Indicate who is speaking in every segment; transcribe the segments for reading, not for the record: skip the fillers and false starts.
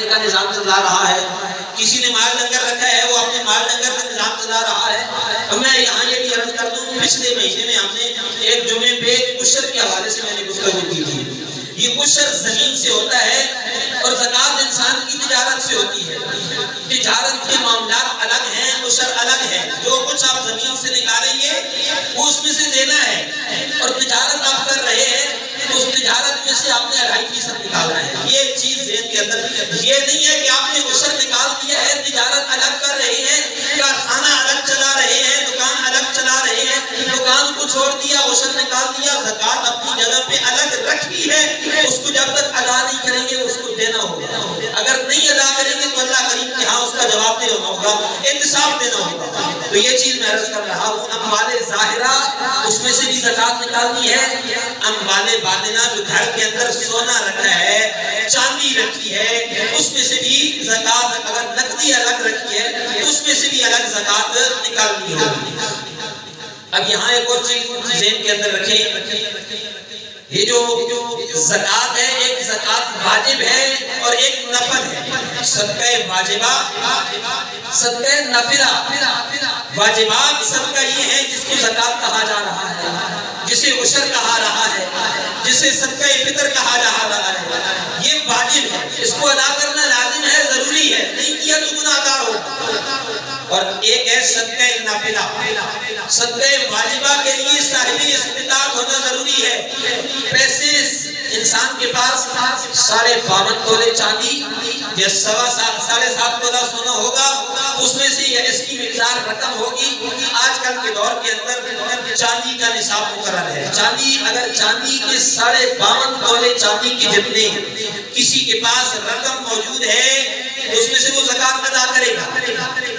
Speaker 1: کھانے کا نظام چلا رہا ہے، کسی نے مال ڈنگر رکھا ہے وہ اپنے مال ڈنگر کا نظام چلا رہا ہے۔ اور میں یہاں یہ بھی عرض کر دوں، پچھلے مہینے میں ہم نے ایک جمعے پہ عشر کے حوالے سے میں نے گفتگو کی تھی۔ یہ عشر زمین سے ہوتا ہے اور زکوٰۃ انسان کی تجارت سے ہوتی ہے۔ تجارت کے معاملات الگ ہیں، عشر الگ ہے۔ جو کچھ آپ زمین سے نکالیں گے وہ اس میں سے دینا ہے، اور تجارت آپ کر رہے ہیں تو اس تجارت میں سے آپ نے 2.5% نکالنا ہے۔ یہ چیز ذہن کے اندر، یہ نہیں ہے کہ آپ نے عشر نکال دیا ہے، تجارت الگ کر رہے ہیں، کارخانہ الگ چلا رہے ہیں، دکان الگ چلا رہے ہیں، دکان کو چھوڑ دیا، عشر نکال دیا، زکوٰۃ اپنی جگہ پہ الگ رکھی ہے، اس کو جب تک ادا نہیں کریں گے اس کو دینا ہوگا۔ اگر نہیں ادا کریں گے تو اللہ کریم کے ہاں اس کا جواب دینا ہوگا، احتساب دینا ہوگا۔ تو یہ چیز میں عرض کر رہا ہوں، اموال ظاہرہ اس میں سے بھی زکوٰۃ نکالنی ہے، اموال باطنہ جو گھر کے اندر سونا رکھا ہے، چاندی رکھی ہے، اس میں سے بھی زکوٰۃ، اگر نقدی الگ رکھی ہے تو اس میں سے بھی الگ زکوٰۃ نکالنی ہوگی۔ اب یہاں ایک اور چیز ذہن کے اندر رکھیں، یہ جو زکوٰۃ ہے، ایک زکوٰۃ واجب ہے اور ایک نفل ہے۔ صدقہ واجبہ، صدقہ نفلہ۔ واجبات صدقہ یہ ہے جس کو زکوٰۃ کہا جا رہا ہے، جسے عشر کہا رہا ہے، جسے صدقہ فطر کہا جا رہا ہے، یہ واجب ہے، اس کو ادا کرنا لازم ہے، ضروری ہے، نہیں کیا تو گناہ گار ہوگا۔ اور ایک ہے صدقہ نافلہ۔ صدقہ واجبہ کے لیے صاحب استطاعت ہونا ضروری ہے۔ پیسے انسان کے پاس 52.5 تولے چاندی یا 7.5 تولہ سونا ہوگا، اس میں سے اس کی مقدار رقم ہوگی۔ آج کل کے دور کے اندر چاندی کا نصاب مقرر ہے۔ چاندی، اگر چاندی کے 52.5 تولے چاندی کے جتنے کسی کے پاس رقم موجود ہے تو اس میں سے وہ زکوٰۃ ادا کرے گا،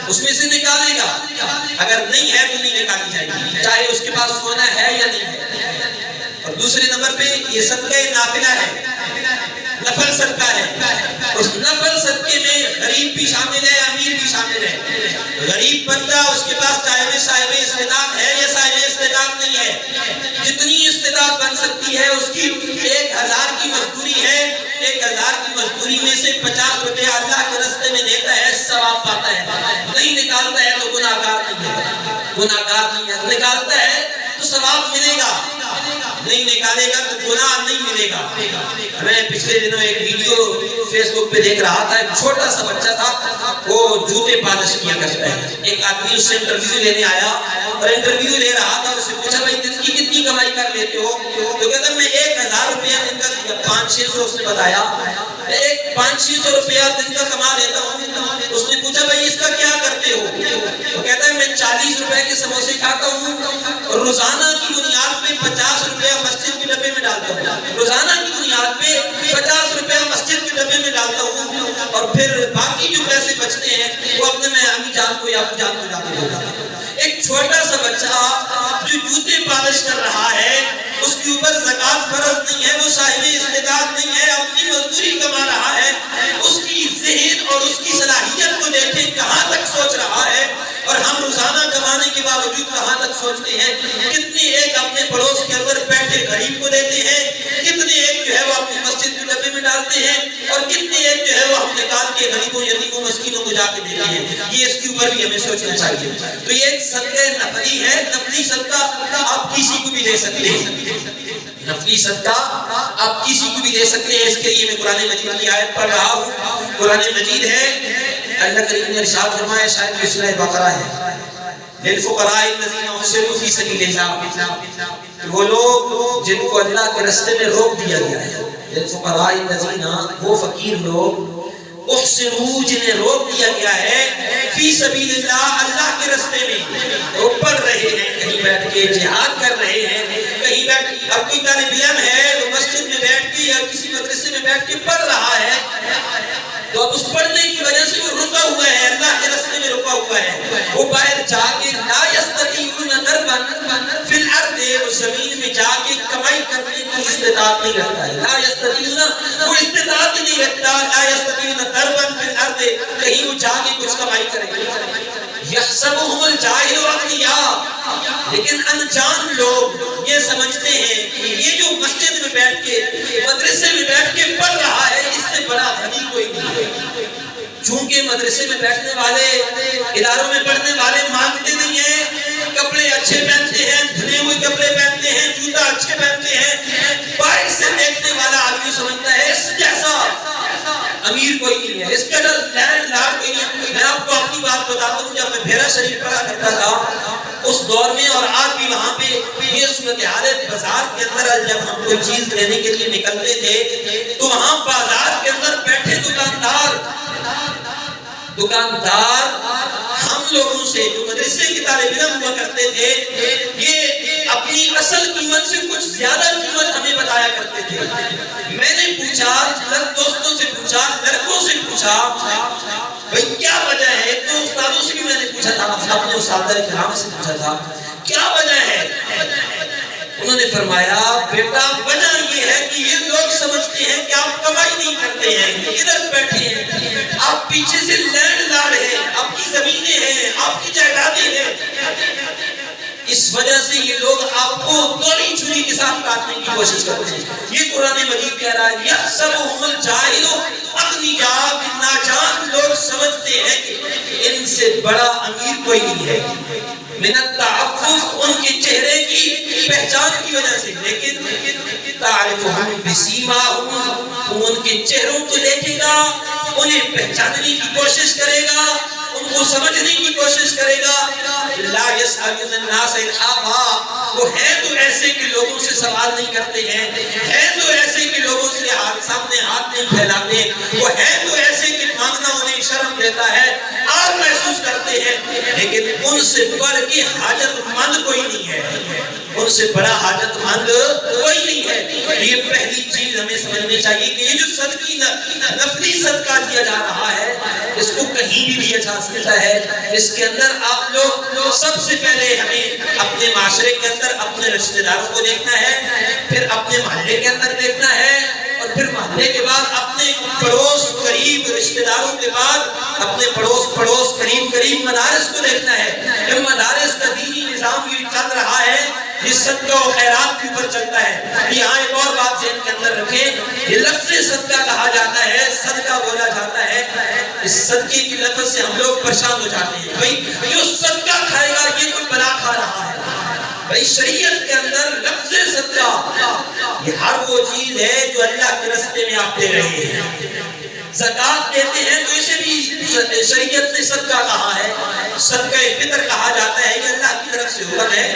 Speaker 1: اس میں سے نکالے گا۔ اگر نہیں ہے تو نہیں نکالی جائے گی، چاہے اس کے پاس سونا ہے یا نہیں ہے۔ اور دوسرے نمبر پہ یہ صدقہ نافلہ ہے، نفل صدقہ ہے۔ اس نفل صدقے میں غریب بھی شامل ہے، امیر بھی شامل ہے۔ غریب بندہ، اس کے پاس چاہے صاحب استطاعت ہے یا صاحب استطاعت نہیں ہے، جتنی استطاعت بن سکتی ہے اس کی 1000 کی مزدوری ہے، 1000 کی مزدوری میں سے 50 روپے اللہ کے راستے میں دیتا ہے، ثواب پاتا ہے۔ نہیں نکالتا ہے تو گناہ گار نہیں ہے، گناہ گار نہیں ہے۔ نکالتا ہے تو ثواب ملے گا، نہیں نکالے گا تو گناہ نہیں ملے گا۔ میں پچھلے دنوں ایک ویڈیو فیس بک پہ دیکھ رہا تھا، ایک چھوٹا سا بچہ تھا، وہ جوتے پالش کیا کرتا ہے۔ ایک آدمی اس سے انٹرویو لینے آیا اور انٹرویو لے رہا تھا، اس سے پوچھا بھائی دن کی کتنی کمائی کر لیتے ہو؟ تو کہتا میں 1000 روپیہ دن کا، 500-600 اس نے بتایا، 500-600 روپیہ دن کا کما لیتا ہوں۔ اس نے پوچھا بھائی اس کا کیا کرتے ہو؟ تو کہتا ہے میں 40 روپے کے سموسے کھاتا ہوں اور روزانہ کی بنیاد پہ 50 روپیہ مسجد کے ڈبے میں ڈالتا ہوں، روزانہ کی بنیاد پہ 50 روپیہ مسجد کے ڈبے میں ڈالتا ہوں، اور پھر باقی جو پیسے بچتے ہیں وہ اپنے میں امی جان کو یا ابو جان کو جاتے دیتا ہوں۔ ایک چھوٹا سا بچہ جو جوتے پالش کر رہا ہے، اس کے اوپر زکوٰۃ فرض نہیں ہے، وہ صاحب استطاعت نہیں ہے، اپنی مزدوری کما رہا ہے، اس کی ذہن اور اس کی صلاحیت کو دیکھیں کہاں تک سوچ رہا ہے، اور ہم روزانہ کمانے کے باوجود کہاں تک سوچتے ہیں۔ کتنے ایک اپنے پڑوس کے اندر بیٹھے غریب کو دیتے ہیں، کتنے ایک جو ہے وہ اپنی مسجد کے ڈبے میں ڈالتے ہیں، اور کتنے ایک جو ہے وہ ہم نکال کے غریبوں یتیموں مسکینوں کو جا کے دیتے ہیں۔ یہ اس کے اوپر بھی ہمیں سوچنا چاہیے۔ تو یہ صدقہ نفلی ہے، نفلی صدقہ آپ کسی کو بھی دے سکتے ہیں، نفلی صدقہ آپ کسی کو بھی دے سکتے ہیں۔ اس کے لیے میں قرآن مجید کی آیت پڑھ رہا ہوں، قرآن مجید ہے، اللہ کریم نے ارشاد فرمایا، شاید یہ سورہ بقرہ ہے، للفقراء الذین احصروا فی سبیل اللہ، وہ لوگ جن کو اللہ کے راستے میں روک دیا گیا ہے، للفقراء الذین، وہ فقیر لوگ، احصروا جنہیں روک دیا گیا ہے، فی سبیل اللہ، اللہ کے راستے میں، وہ پڑھ رہے ہیں کہیں بیٹھ کے، جہاد کر رہے ہیں کہیں بیٹھ۔ اب کوئی طالب علم ہے وہ مسجد میں بیٹھ کے یا کسی مدرسے میں بیٹھ کے پڑھ رہا ہے، تو اب اس پڑھنے کی وجہ سے وہ رکا ہوا ہے، اللہ کے راستے میں رکا ہوا ہے، وہ باہر جا کے لا یستطیعون ضربا فی الارض، اس زمین میں جا کے کمائی کرنے کی استطاعت نہیں رکھتا ہے، لا یستطیعون، وہ استطاعت نہیں رکھتا، لا یستطیعون ضربا فی الارض، کہیں وہ جا کے کچھ کمائی کرے۔ یحسبهم الجاہل اغنیاء، لیکن انجان لوگ یہ سمجھتے ہیں یہ جو مسجد میں بیٹھ کے، مدرسے میں بیٹھ کے پڑھ رہا ہے، اس سے بڑا غنی کوئی نہیں ہے، کیونکہ مدرسے میں بیٹھنے والے، اداروں میں پڑھنے والے مانگتے نہیں ہیں، کپڑے اچھے پہنتے ہیں، دھلے ہوئے کپڑے پہنتے ہیں، جوتا اچھے پہنتے ہیں، باہر سے دیکھنے والا آدمی سمجھتا ہے اس جیسا امیر کوئی نہیں ہے، اس کا لینڈ لارڈ کوئی نہیں ہے۔ میں آپ کو اپنی بات بتاتا ہوں، جب میں بھیرا شریف پڑھا کرتا تھا اس دور میں، اور آج بھی وہاں پہ یہ صورتحال ہے، بازار کے اندر جب ہم کوئی چیز لینے کے لیے نکلتے تھے تو وہاں بازار کے اندر بیٹھے دکاندار ہم لوگوں سے جو مدرسے کی طالب علم ہوا کرتے تھے، یہ اپنی اصل قیمت سے کچھ زیادہ قیمت ہمیں بتایا کرتے تھے۔ میں نے پوچھا، دوستوں سے پوچھا، لڑکوں سے پوچھا بھئی کیا وجہ ہے؟ تو استادوں سے بھی میں نے پوچھا تھا، اپنے اساتذہ کرام سے پوچھا تھا کیا وجہ ہے؟ انہوں نے فرمایا بیٹا وجہ یہ ہے کہ یہ لوگ سمجھتے ہیں کہ آپ کمائی نہیں کرتے ہیں، ادھر بیٹھے ہیں، آپ پیچھے سے لینڈ لارڈ ہیں، آپ کی زمینیں ہیں، آپ کی جائیدادیں ہیں، اس وجہ سے یہ لوگ آپ کو دوری چھری کے ساتھ کاٹنے کی کوشش کرتے ہیں۔ یہ قرآن مجید کہہ رہا ہے یحسبهم الجاہل اغنیاء، ناجان لوگ سمجھتے ہیں کہ ان سے بڑا امیر کوئی نہیں ہے، من التعفف، ان کے چہرے کی پہچان کی وجہ سے، لیکن تعرفهم بسیماہم، تو ان کے چہروں کو دیکھے گا، انہیں پہچاننے کی کوشش کرے گا، ان کو سمجھنے کی کوشش کرے گا۔ لا يسألون الناس الحافا، وہ ہے تو ایسے کہ لوگوں سے سوال نہیں کرتے ہیں، ہے تو ایسے کہ لوگوں سے سامنے ہاتھ نہیں پھیلاتے، وہ ہے تو ایسے کہ مانگنا انہیں شرم دیتا ہے، آر محسوس کرتے ہیں، لیکن ان سے بڑھ کے حاجت مند کوئی نہیں ہے، ان سے بڑا حاجت مند کوئی نہیں ہے۔ یہ پہلی چیز ہمیں سمجھنی چاہیے کہ یہ جو صدقی نفلی صدقہ دیا جا رہا ہے، اس کو کہیں بھی دیا جا سکتا ہے۔ اس کے اندر آپ لوگ سب سے پہلے ہمیں اپنے معاشرے کے اندر اپنے رشتہ داروں کو دیکھنا ہے، پھر اپنے محلے کے اندر دیکھنا ہے، اور پھر محلے کے بعد اپنے پڑوس قریب رشتہ داروں کے بعد اپنے پڑوس قریب مدارس کو دیکھنا ہے۔ جب مدارس کا دینی نظام یہ چل رہا ہے، یہ صدقہ و خیرات کے اوپر چلتا ہے۔ یہاں ایک اور بات ذہن کے اندر رکھیں، یہ لفظ صدقہ کہا جاتا ہے، صدقہ بولا جاتا ہے، اس صدقے کی لفظ سے ہم لوگ پریشان ہو جاتے ہیں، بھئی جو صدقہ کھائے گا یہ کوئی بلا کھا رہا ہے۔ بھئی شریعت کے اندر لفظ صدقہ یہ ہر وہ چیز ہے جو اللہ کے راستے میں آپ دے رہے ہیں۔ زکوٰۃ دیتے ہیں تو اسے بھی شریعت نے صدقہ کہا ہے، صدقہ فطر کہا جاتا ہے، یہ اللہ کی طرف سے حکم ہے۔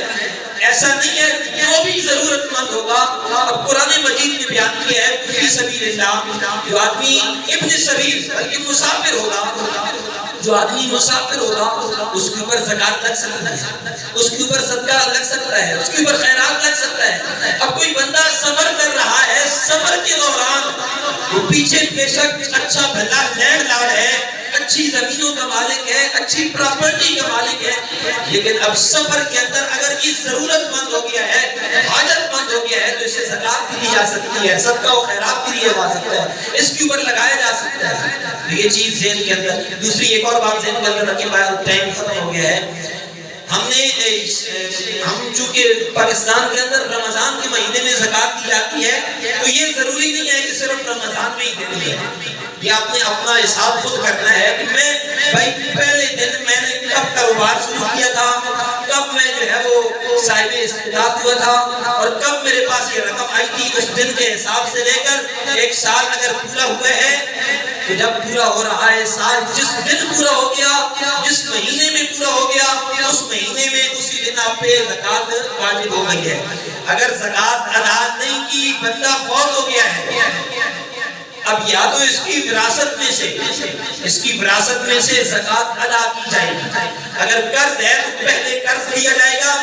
Speaker 1: ایسا نہیں ہے جو بھی ضرورت مند ہوگا، اب قرآن مجید نے بیان کیا ہے فی سبیل اللہ، جو آدمی ابن سبیل بلکہ مسافر ہوگا، جو آدمی مسافر ہوگا اس کے اوپر زکوٰۃ لگ سکتا ہے، اس کے اوپر صدقہ لگ سکتا ہے، اس کے اوپر خیرات لگ سکتا ہے۔ اب کوئی بندہ سفر کر رہا ہے، سفر کے دوران وہ پیچھے بے شک اچھا بھلا لینڈ لارڈ ہے، اچھی زمینوں کا مالک ہے، اچھی پراپرٹی کا مالک ہے، لیکن اب سفر کے اندر اگر یہ ضرورت مند ہو گیا ہے، حاجت مند ہو گیا ہے، تو اسے زکوٰۃ بھی دی جا سکتی ہے، صدقہ و خیرات بھی دیا جا سکتا ہے، اس کے اوپر لگایا جا سکتا ہے۔ یہ چیز ذہن کے اندر، دوسری ایک اور بات ذہن کے اندر رکھیں، ٹائم ختم ہو گیا ہے۔ ہم چونکہ پاکستان کے اندر رمضان کے مہینے میں زکوٰۃ دی جاتی ہے، تو یہ ضروری نہیں ہے کہ صرف رمضان میں ہی دینی ہے، یہ آپ نے اپنا حساب خود کرنا ہے کہ میں بھائی پہلے دن میں نے کب کاروبار شروع کیا تھا، کب میں جو ہے وہ صاحب استعداد ہوا تھا، اور کب میرے پاس یہ رقم آئی تھی، اس دن کے حساب سے لے کر ایک سال اگر پورا ہوا ہے، تو جب پورا ہو رہا ہے سال، جس دن پورا ہو گیا، جس مہینے میں پورا ہو گیا، اس مہینے میں اسی دن آپ پہ زکوٰۃ واجب ہو گئی ہے۔ اگر زکوٰۃ ادا نہیں کی، بندہ فوت ہو گیا ہے، اب یا تو اس کی وراثت میں سے زکوٰۃ ادا کی جائے گی، اگر قرض ہے تو پہلے قرض دیا جائے گا،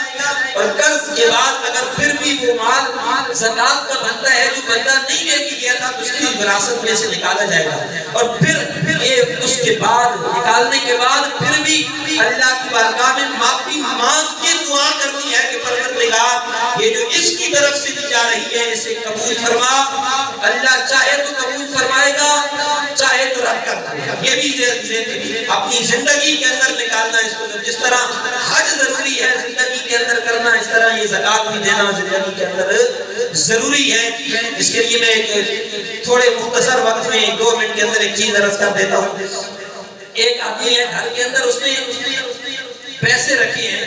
Speaker 1: اور قرض کے بعد اگر پھر بھی وہ مال زکوٰۃ کا بنتا ہے جو بندہ نہیں لے کے گیا تھا، تو اس کی وراثت میں سے نکالا جائے گا، اور پھر یہ اس کے بعد نکالنے کے بعد پھر بھی اللہ کی بارگاہ میں معافی مانگ کے دعا کرنی ہے کہ پروردگار یہ جو اس کی طرف سے دی جا رہی ہے اسے قبول فرما، اللہ چاہے تو قبول فرمائے گا، چاہے تو رد کر دے گا۔ یہ بھی اپنی زندگی کے اندر نکالنا، اس کو جس طرح حج ضروری ہے زندگی کے اندر کرنا، اس طرح یہ زکوٰۃ بھی دینا زندگی کے اندر ضروری ہے۔ اس کے لیے میں تھوڑے مختصر وقت میں 2 منٹ کے اندر ایک چیز عرض کر دیتا ہوں۔ ایک آدمی ہے گھر کے اندر، اس نے پیسے رکھے ہیں،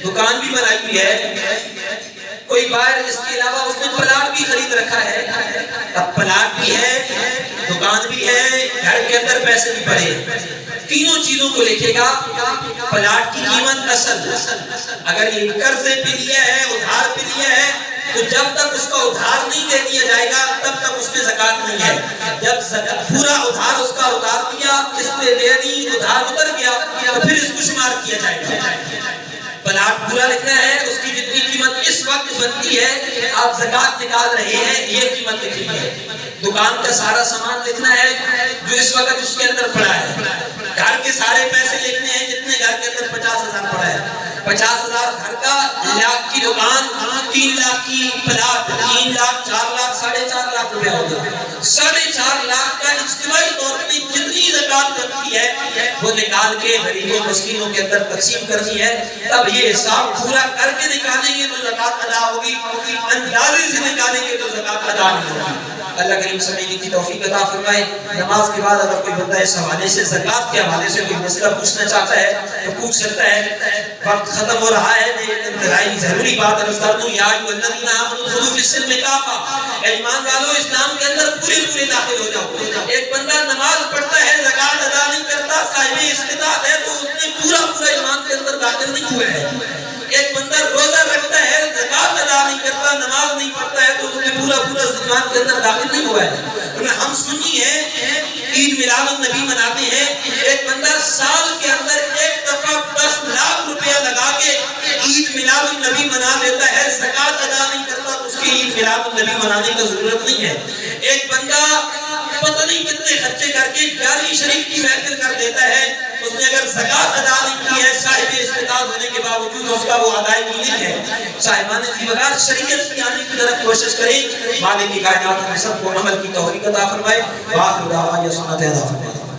Speaker 1: دکان بھی بنائی ہوئی ہے، کوئی باہر اس کے علاوہ اس نے پلاٹ بھی خرید رکھا ہے. اب پلاٹ بھی ہے، دکان بھی ہے، گھر کے اندر پیسے بھی پڑے ہیں. تینوں چیزوں کو لکھے گا. پلاٹ کی قیمت اصل، اگر یہ قرضے پہ لیا ہے، ادھار پہ لیا ہے، تو جب تک اس کا ادھار نہیں دے دیا جائے گا تب تک اس میں زکوٰۃ نہیں ہے. جب پورا ادھار اس کا اتار دیا، قسطیں دے دی، ادھار اتر گیا، تو پھر اس کو شمار کیا جائے گا. پلاٹ پورا لکھنا ہے، اس کی جتنی قیمت اس وقت بنتی ہے، آپ زکوٰۃ نکال رہے ہیں، یہ قیمت لکھنی ہے. دکان کا سارا سامان لکھنا ہے جو اس وقت اس کے اندر پڑا ہے. گھر کے سارے پیسے لکھنے ہیں جتنے گھر کے اندر 50,000 پڑا ہے. 50,000 گھر کا، لاکھ کی دکان، 3 لاکھ کی پلاٹ، 3 لاکھ، 4 لاکھ، 4.5 لاکھ روپیہ ہو گیا. 4.5 لاکھ کا اجتماعی طور پہ جتنی زکوٰۃ بنتی ہے وہ نکال کے غریبوں مسکینوں کے اندر تقسیم کرنی ہے. تب یہ حساب پورا کر کے نکالیں گے تو زکوٰۃ ادا ہوگی، اندازے سے نکالیں گے تو زکوٰۃ ادا نہیں ہوگی. اللہ کریم سمجھنے کی توفیق عطا فرمائے. نماز کے بعد اگر کوئی بندہ اس حوالے سے، زکوٰۃ کے حوالے سے کوئی مسئلہ پوچھنا چاہتا ہے تو پوچھ سکتا ہے. وقت ختم ہو رہا ہے، میں ایک انتہائی ضروری بات عرض کر دوں. یا ایھا الذین آمنوا ادخلوا فی السلم کافۃ، ایمان والو اسلام کے اندر پورے داخل ہو جاؤ. ایک بندہ نماز پڑھتا ہے، زکوٰۃ ادا نہیں کرتا، صاحب استطاعت ہے تو اس نے پورا ایمان کے اندر داخل نہیں ہوا ہے. ایک بندہ روزہ رکھتا ہے، زکوٰۃ ادا نہیں کرتا، نماز نہیں پڑھتا ہے تو اس نے پورا ایمان کے اندر داخل نہیں ہوا ہے. ہم سنی ہیں، عید میلاد النبی مناتے ہیں. ایک بندہ سال کے اندر ایک دفعہ 10 لاکھ روپیہ لگا کے عید میلاد النبی منا لیتا ہے، زکوٰۃ ادا نہیں کرتا تو اس کی عید میلاد النبی منانے کی ضرورت نہیں ہے. ایک بندہ پتہ نہیں کتنے خرچے کر کے 11ویں شریف کی محفل کر دیتا ہے، اس نے اگر زکوٰۃ ادا نہیں کی ہے، صاحب استطاعت ہونے کے باوجود اس کا وہ ادائیگی نہیں ہے. صاحبان ذمہ شریعت کی آنے کی طرف کوشش کریں. مالک کائنات ہم سب کو عمل کی توفیق عطا فرمائے. وآخر دعوانا الحمد للہ.